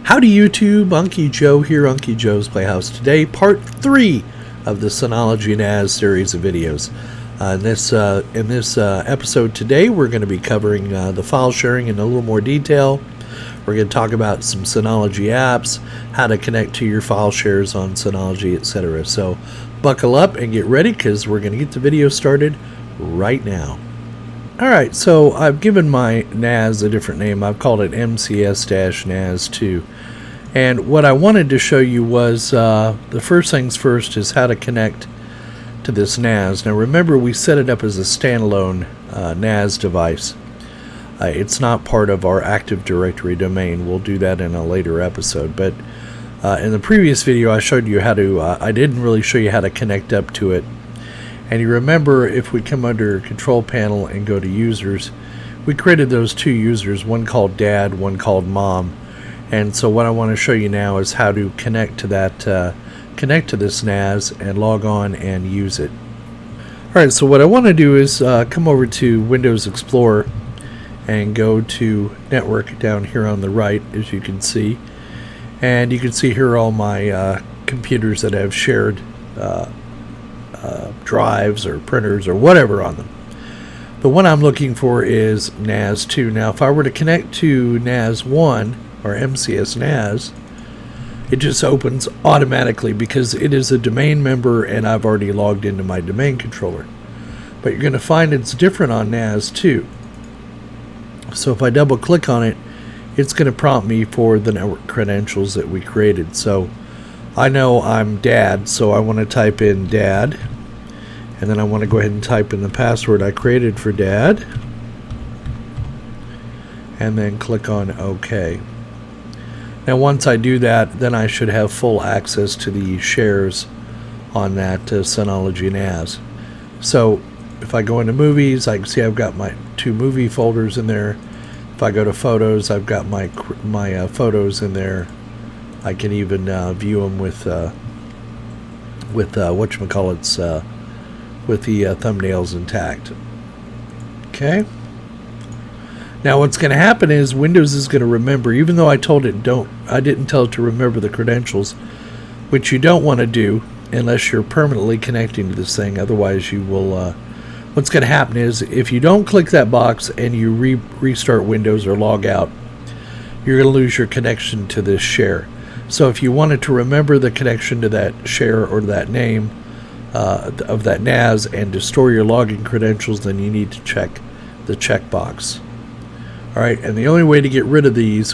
Howdy YouTube, Unky Joe here, Unky Joe's Playhouse. Today, part 3 of the Synology NAS series of videos. In this episode today, we're going to be covering the file sharing in a little more detail. We're going to talk about some Synology apps, how to connect to your file shares on Synology, etc. So buckle up and get ready because we're going to get the video started right now. Alright, so I've given my NAS a different name. I've called it MCS-NAS2. And what I wanted to show you was, the first things first is how to connect to this NAS. Now remember, we set it up as a standalone NAS device. It's not part of our Active Directory domain. We'll do that in a later episode. But in the previous video I showed you how to, I didn't really show you how to connect up to it. And you remember, if we come under Control Panel and go to Users, we created those two users, one called Dad, one called Mom. And so what I want to show you now is how to connect to that, connect to this NAS and log on and use it. Alright, so what I want to do is come over to Windows Explorer and go to Network down here on the right, as you can see. And you can see here all my computers that have shared drives or printers or whatever on them. The one I'm looking for is NAS2. Now if I were to connect to NAS1 or MCS NAS, it just opens automatically because it is a domain member and I've already logged into my domain controller. But you're going to find it's different on NAS2. So if I double click on it, it's going to prompt me for the network credentials that we created. So I know I'm Dad, so I want to type in Dad. And then I want to go ahead and type in the password I created for Dad. And then click on OK. Now once I do that, then I should have full access to the shares on that Synology NAS. So if I go into movies, I can see I've got my 2 movie folders in there. If I go to photos, I've got my photos in there. I can even view them with whatchamacallits, with the thumbnails intact. Okay. Now what's going to happen is Windows is going to remember, even though I told it I didn't tell it to remember the credentials, which you don't want to do unless you're permanently connecting to this thing. Otherwise you will, what's going to happen is if you don't click that box and you restart Windows or log out, you're going to lose your connection to this share. So if you wanted to remember the connection to that share or that name of that NAS and to store your login credentials, then you need to check the checkbox. Alright, and the only way to get rid of this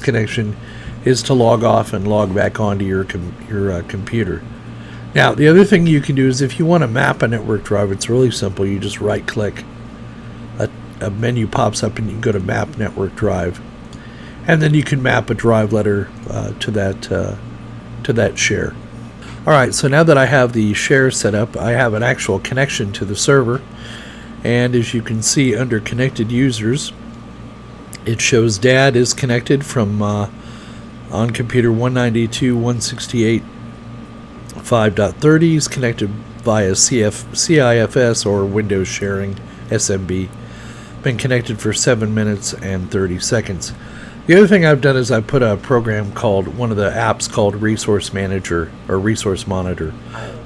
connection is to log off and log back onto your computer. Now, the other thing you can do is if you want to map a network drive, it's really simple. You just right click, a menu pops up and you can go to Map Network Drive. And then you can map a drive letter to that share. Alright, so now that I have the share set up, I have an actual connection to the server. And as you can see under Connected Users, it shows Dad is connected from on computer 192.168.5.30. He's connected via CIFS or Windows Sharing SMB. Been connected for 7 minutes and 30 seconds. The other thing I've done is I put a program called, one of the apps called Resource Manager or Resource Monitor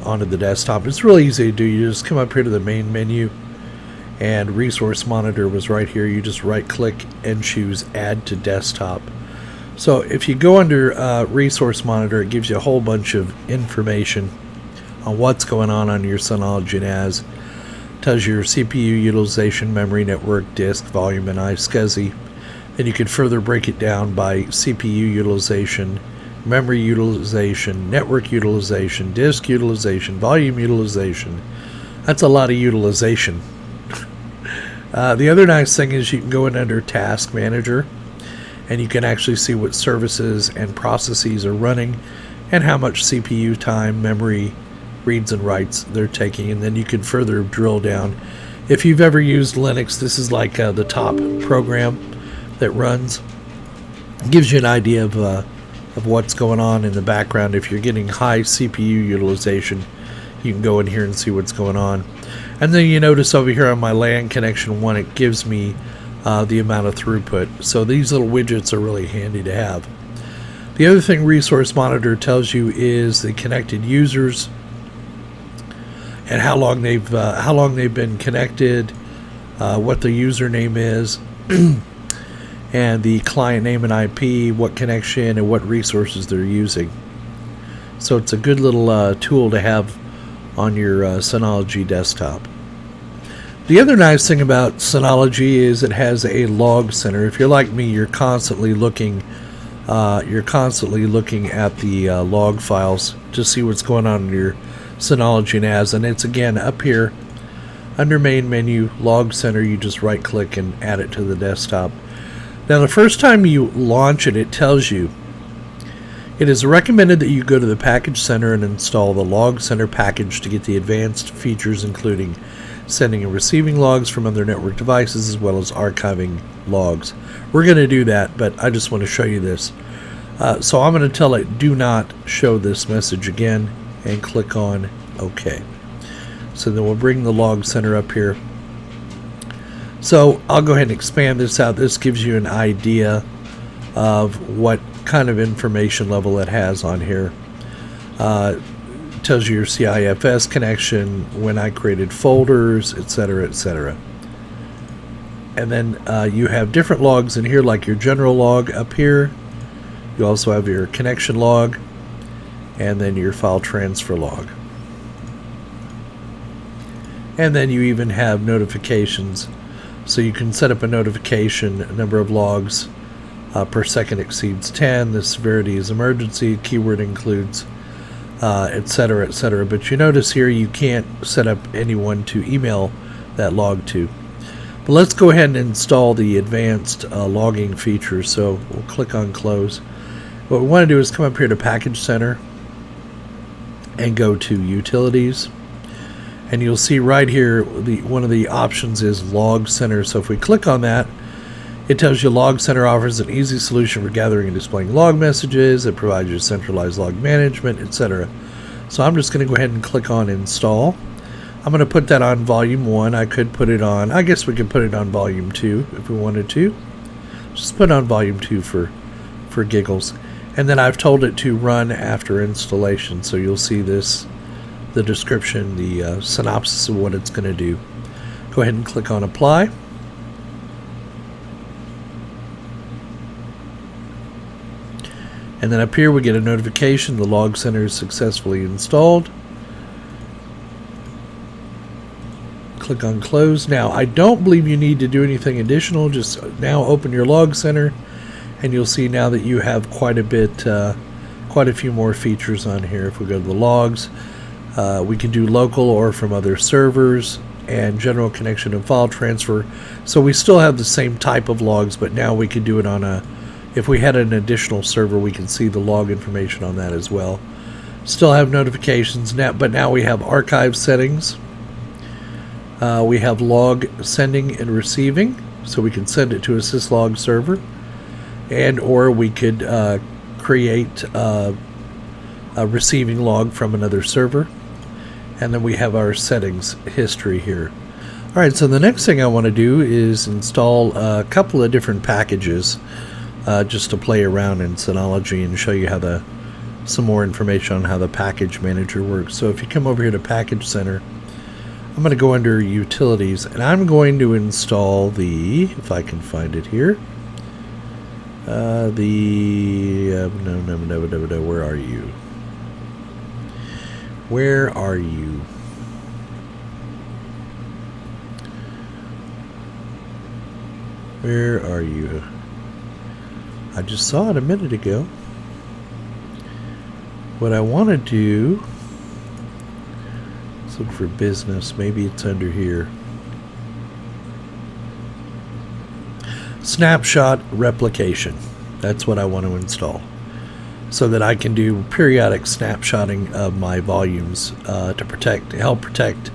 onto the desktop. It's really easy to do. You just come up here to the main menu and Resource Monitor was right here. You just right click and choose Add to Desktop. So if you go under Resource Monitor, it gives you a whole bunch of information on what's going on your Synology NAS. It tells you your CPU utilization, memory, network, disk, volume, and iSCSI. And you can further break it down by CPU utilization, memory utilization, network utilization, disk utilization, volume utilization. That's a lot of utilization. The other nice thing is you can go in under Task Manager and you can actually see what services and processes are running and how much CPU time, memory, reads and writes they're taking. And then you can further drill down. If you've ever used Linux, this is like the top program that runs. It gives you an idea of what's going on in the background. If you're getting high CPU utilization, you can go in here and see what's going on. And then you notice over here on my LAN connection 1, it gives me the amount of throughput. So these little widgets are really handy to have. The other thing Resource Monitor tells you is the connected users and how long they've been connected, what the username is, and the client name and IP, what connection and what resources they're using. So it's a good little tool to have on your Synology desktop. The other nice thing about Synology is it has a log center. If you're like me, you're constantly looking at the log files to see what's going on in your Synology NAS, and it's again up here under main menu, log center. You just right click and add it to the desktop. Now the first time you launch it, it tells you it is recommended that you go to the package center and install the log center package to get the advanced features, including sending and receiving logs from other network devices as well as archiving logs. We're going to do that, but I just want to show you this. So I'm going to tell it do not show this message again and click on OK. So then we'll bring the log center up here. So I'll go ahead and expand this out. This gives you an idea of what kind of information level it has on here. Tells you your CIFS connection, when I created folders, etc., etc. And then you have different logs in here, like your general log up here. You also have your connection log and then your file transfer log. And then you even have notifications. So you can set up a notification, a number of logs per second exceeds 10. The severity is emergency. Keyword includes etc., etc. But you notice here you can't set up anyone to email that log to. But let's go ahead and install the advanced logging feature. So we'll click on close. What we want to do is come up here to Package Center and go to Utilities. And you'll see right here one of the options is Log Center. So if we click on that, it tells you Log Center offers an easy solution for gathering and displaying log messages. It provides you centralized log management, etc. So I'm just going to go ahead and click on Install. I'm going to put that on Volume 1. I could put it on, I guess we could put it on Volume 2 if we wanted to. Just put it on Volume 2 for giggles. And then I've told it to run after installation. So you'll see this, the description, the synopsis of what it's going to do. Go ahead and click on Apply. And then up here we get a notification the log center is successfully installed. Click on close. Now I don't believe you need to do anything additional. Just now open your log center and you'll see now that you have quite a few more features on here. If we go to the logs, we can do local or from other servers and general connection and file transfer. So we still have the same type of logs, but now we can do it on a, if we had an additional server, we can see the log information on that as well. Still have notifications now, but now we have archive settings. We have log sending and receiving, so we can send it to a syslog server, and or we could create a receiving log from another server. And then we have our settings history here. Alright, so the next thing I want to do is install a couple of different packages just to play around in Synology and show you how some more information on how the package manager works. So if you come over here to Package Center, I'm going to go under Utilities and I'm going to install the, if I can find it here, where are you? Where are you? Where are you? I just saw it a minute ago. What I want to do is look for business. Maybe it's under here. Snapshot replication. That's what I want to install, so that I can do periodic snapshotting of my volumes to help protect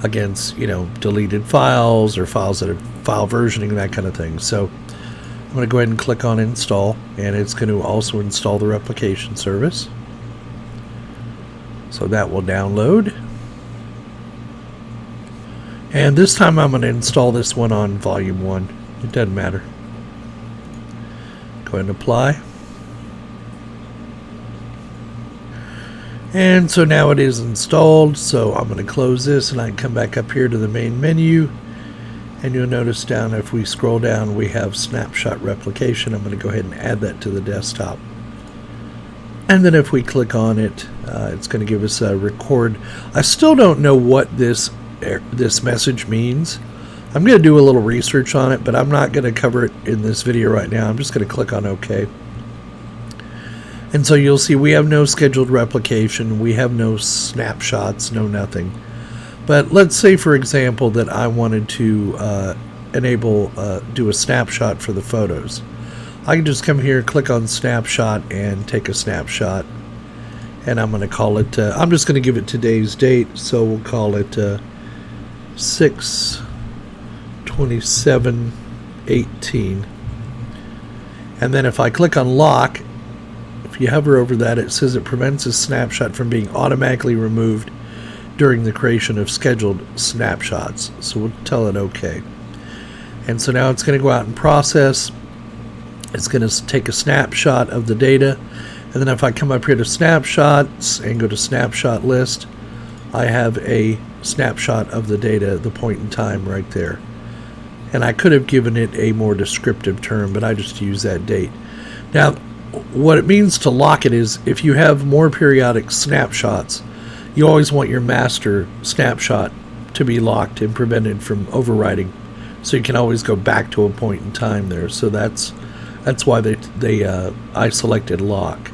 against, deleted files or files that have file versioning, that kind of thing. So I'm going to go ahead and click on Install, and it's going to also install the replication service. So that will download. And this time I'm going to install this one on Volume 1. It doesn't matter. Go ahead and apply. And so now it is installed, so I'm going to close this and I can come back up here to the main menu, and you'll notice down, if we scroll down, we have snapshot replication. I'm going to go ahead and add that to the desktop. And then if we click on it, it's going to give us a record. I still don't know what this message means. I'm going to do a little research on it, but I'm not going to cover it in this video right now. I'm just going to click on OK. And so you'll see we have no scheduled replication, we have no snapshots, no nothing. But let's say, for example, that I wanted to do a snapshot for the photos. I can just come here, click on snapshot, and take a snapshot. And I'm going to call it, I'm just going to give it today's date, so we'll call it 6/27/18. And then if I click on lock, if you hover over that, it says it prevents a snapshot from being automatically removed during the creation of scheduled snapshots. So we'll tell it OK. And so now it's going to go out and process. It's going to take a snapshot of the data. And then if I come up here to snapshots and go to snapshot list, I have a snapshot of the data, the point in time right there. And I could have given it a more descriptive term, but I just use that date. Now, what it means to lock it is if you have more periodic snapshots, you always want your master snapshot to be locked and prevented from overwriting, so you can always go back to a point in time there. So that's why I selected lock.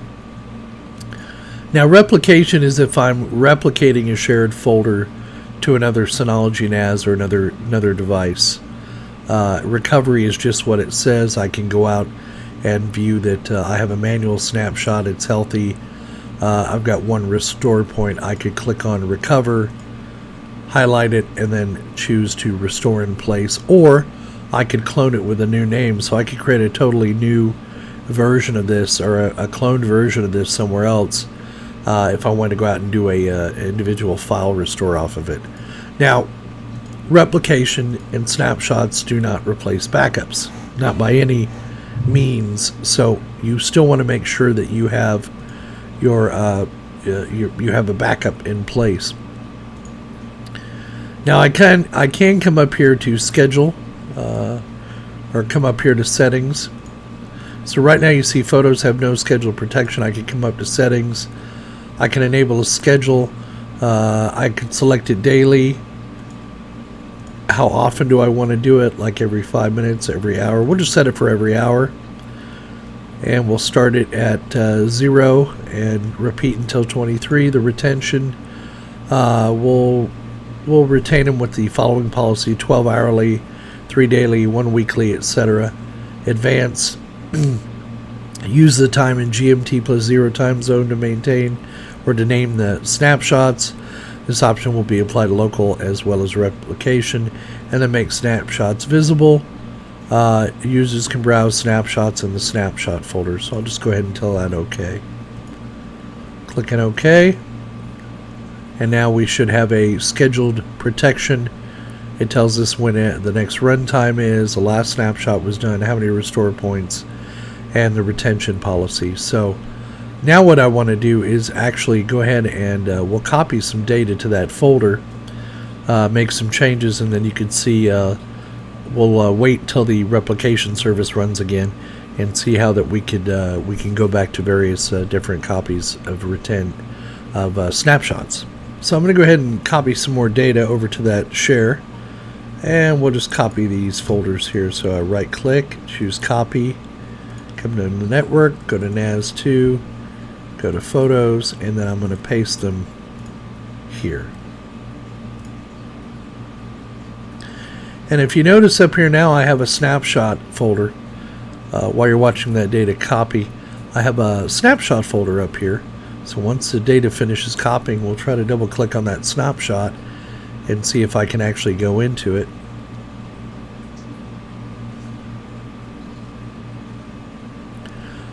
Now, replication is if I'm replicating a shared folder to another Synology NAS or another device. Recovery is just what it says. I can go out and view that I have a manual snapshot, it's healthy. I've got one restore point. I could click on recover, highlight it, and then choose to restore in place. Or I could clone it with a new name, so I could create a totally new version of this, or a cloned version of this somewhere else, if I want to go out and do a individual file restore off of it. Now, replication and snapshots do not replace backups, not by any means. So you still want to make sure that you have you have a backup in place. Now I can come up here to schedule, or come up here to settings. So right now you see photos have no schedule protection. I can come up to settings. I can enable a schedule. I can select it daily. How often do I want to do it? Like every 5 minutes, every hour? We'll just set it for every hour. And we'll start it at 0 and repeat until 23. The retention, we'll retain them with the following policy: 12 hourly, 3 daily, 1 weekly, etc. Advance, use the time in GMT plus 0 time zone to maintain or to name the snapshots. This option will be applied to local as well as replication, and then make snapshots visible. Users can browse snapshots in the snapshot folder. So I'll just go ahead and tell that OK. Clicking OK. And now we should have a scheduled protection. It tells us when the next runtime is, the last snapshot was done, how many restore points, and the retention policy. So now what I want to do is actually go ahead and we'll copy some data to that folder, make some changes, and then you can see we'll wait till the replication service runs again and see how that we can go back to various different copies of snapshots. So I'm going to go ahead and copy some more data over to that share, and we'll just copy these folders here. So I right click, choose copy, come to the network, go to NAS2, go to photos, and then I'm going to paste them here. And if you notice up here now, I have a snapshot folder. While you're watching that data copy, I have a snapshot folder up here. So once the data finishes copying, we'll try to double click on that snapshot and see if I can actually go into it.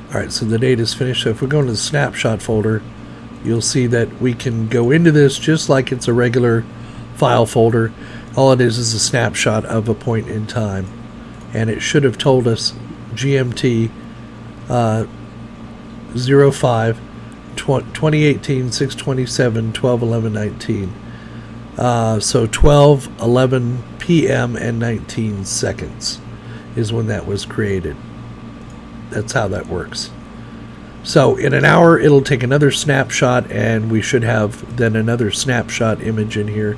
Alright, so the data is finished. So if we go into the snapshot folder, you'll see that we can go into this just like it's a regular file folder. All it is a snapshot of a point in time. And it should have told us GMT 05 2018, 6/27, 12/11/19. So 12:11 p.m. and 19 seconds is when that was created. That's how that works. So in an hour, it'll take another snapshot, and we should have then another snapshot image in here.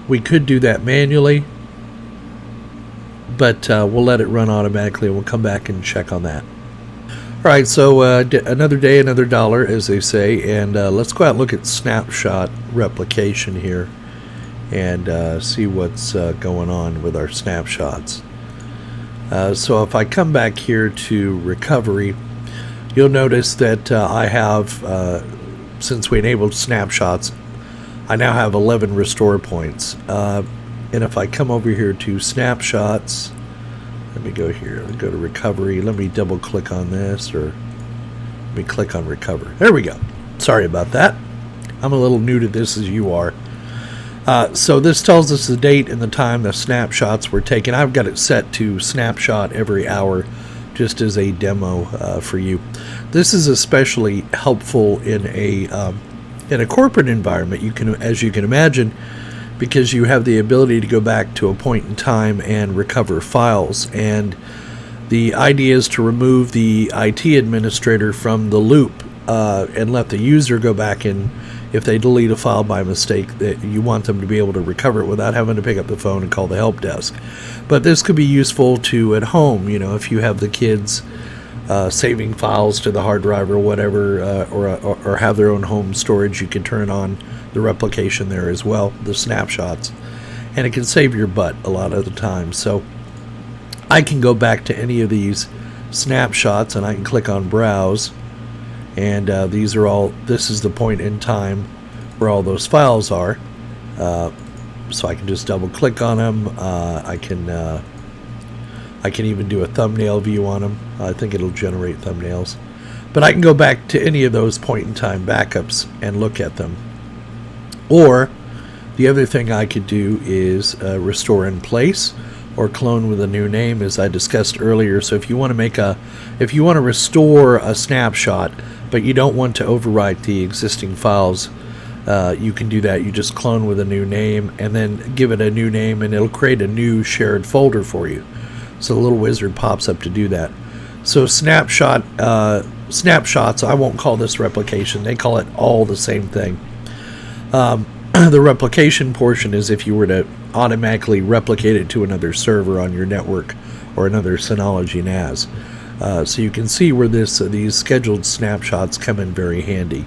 We could do that manually, but we'll let it run automatically, and we'll come back and check on that. All right, so another day, another dollar, as they say, and let's go out and look at snapshot replication here and see what's going on with our snapshots. So if I come back here to recovery, you'll notice that I have, since we enabled snapshots, I now have 11 restore points. And if I come over here to snapshots, let me go here, let me go to recovery, let me double click on this, or let me click on recover. There we go. Sorry about that. I'm a little new to this as you are. So this tells us the date and the time the snapshots were taken. I've got it set to snapshot every hour, just as a demo for you. This is especially helpful in a corporate environment. You can, as you can imagine, because you have the ability to go back to a point in time and recover files. And the idea is to remove the IT administrator from the loop and let the user go back in. If they delete a file by mistake, that you want them to be able to recover it without having to pick up the phone and call the help desk. But this could be useful to at home, you know, if you have the kids saving files to the hard drive or whatever, or have their own home storage, you can turn on the replication there as well, the snapshots, and it can save your butt a lot of the time. So I can go back to any of these snapshots and I can click on browse, and these are all, this is the point in time where all those files are. So I can just double click on them. I can even do a thumbnail view on them. I think it'll generate thumbnails, but I can go back to any of those point in time backups and look at them. Or the other thing I could do is restore in place or clone with a new name, as I discussed earlier. So if you want to restore a snapshot, but you don't want to overwrite the existing files, you can do that. You just clone with a new name and then give it a new name, and it'll create a new shared folder for you. So the little wizard pops up to do that. So snapshots, I won't call this replication. They call it all the same thing. The replication portion is if you were to automatically replicate it to another server on your network or another Synology NAS. So you can see where these scheduled snapshots come in very handy.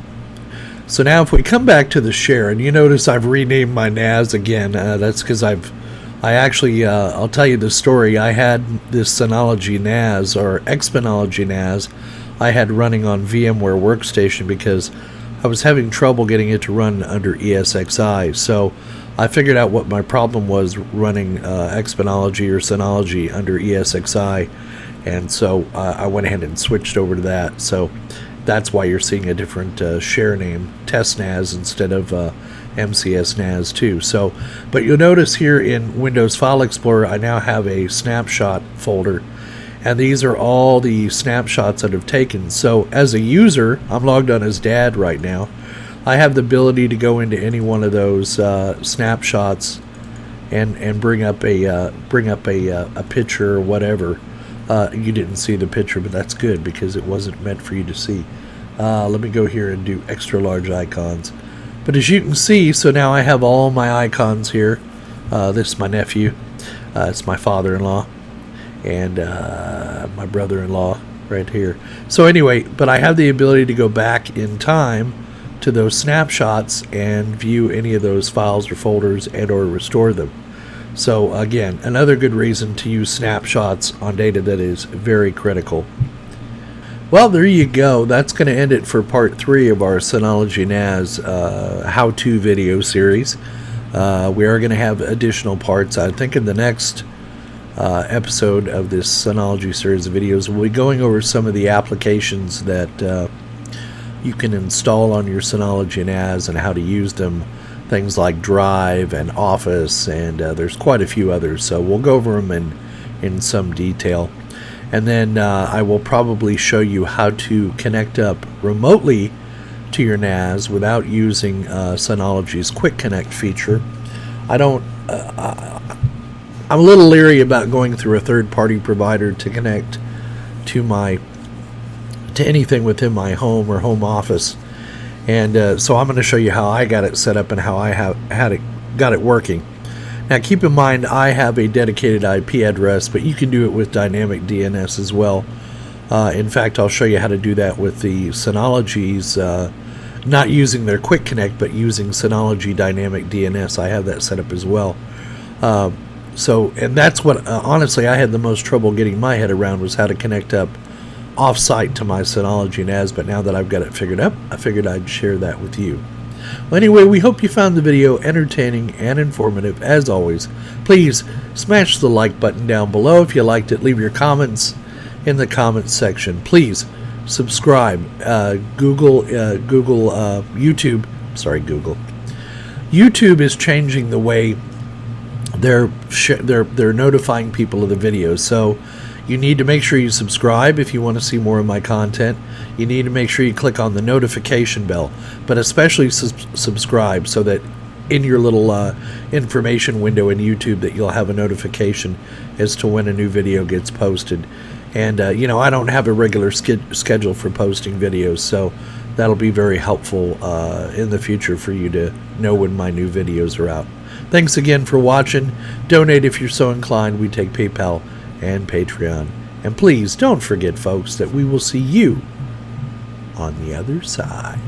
So now if we come back to the share, and you notice I've renamed my NAS again. That's because I'll tell you the story. I had this Synology NAS, or Expanology NAS, I had running on VMware Workstation because I was having trouble getting it to run under ESXi. So I figured out what my problem was running Expanology or Synology under ESXi, and so I went ahead and switched over to that. So that's why you're seeing a different share name, Test NAS instead of MCS NAS too. So, but you'll notice here in Windows File Explorer, I now have a snapshot folder, and these are all the snapshots that I've taken. So as a user, I'm logged on as Dad right now. I have the ability to go into any one of those snapshots and bring up a picture or whatever. You didn't see the picture, but that's good because it wasn't meant for you to see. Let me go here and do extra large icons. But as you can see, so now I have all my icons here. This is my nephew. It's my father-in-law. And my brother-in-law right here. So anyway, but I have the ability to go back in time to those snapshots and view any of those files or folders and or restore them. So again, another good reason to use snapshots on data that is very critical. Well, there you go. That's going to end it for part 3 of our Synology NAS how-to video series. We are going to have additional parts. I think in the next episode of this Synology series of videos, we'll be going over some of the applications that you can install on your Synology NAS and how to use them. Things like Drive and Office, and there's quite a few others. So we'll go over them in some detail. And then I will probably show you how to connect up remotely to your NAS without using Synology's Quick Connect feature. I'm a little leery about going through a third-party provider to connect to anything within my home or home office, and so I'm going to show you how I got it set up and how I got it working. Now keep in mind I have a dedicated IP address, but you can do it with dynamic DNS as well. In fact, I'll show you how to do that with the Synology's, not using their Quick Connect, but using Synology Dynamic DNS. I have that set up as well. And that's what, honestly, I had the most trouble getting my head around, was how to connect up off-site to my Synology NAS, but now that I've got it figured out, I figured I'd share that with you. Well, anyway, we hope you found the video entertaining and informative. As always, please smash the like button down below if you liked it. Leave your comments in the comments section. Please subscribe. YouTube is changing the way they're notifying people of the videos. So you need to make sure you subscribe if you want to see more of my content. You need to make sure you click on the notification bell, but especially subscribe, so that in your little information window in YouTube that you'll have a notification as to when a new video gets posted. And I don't have a regular schedule for posting videos, so that'll be very helpful in the future for you to know when my new videos are out. Thanks again for watching. Donate if you're so inclined. We take PayPal and Patreon. And please don't forget, folks, that we will see you on the other side.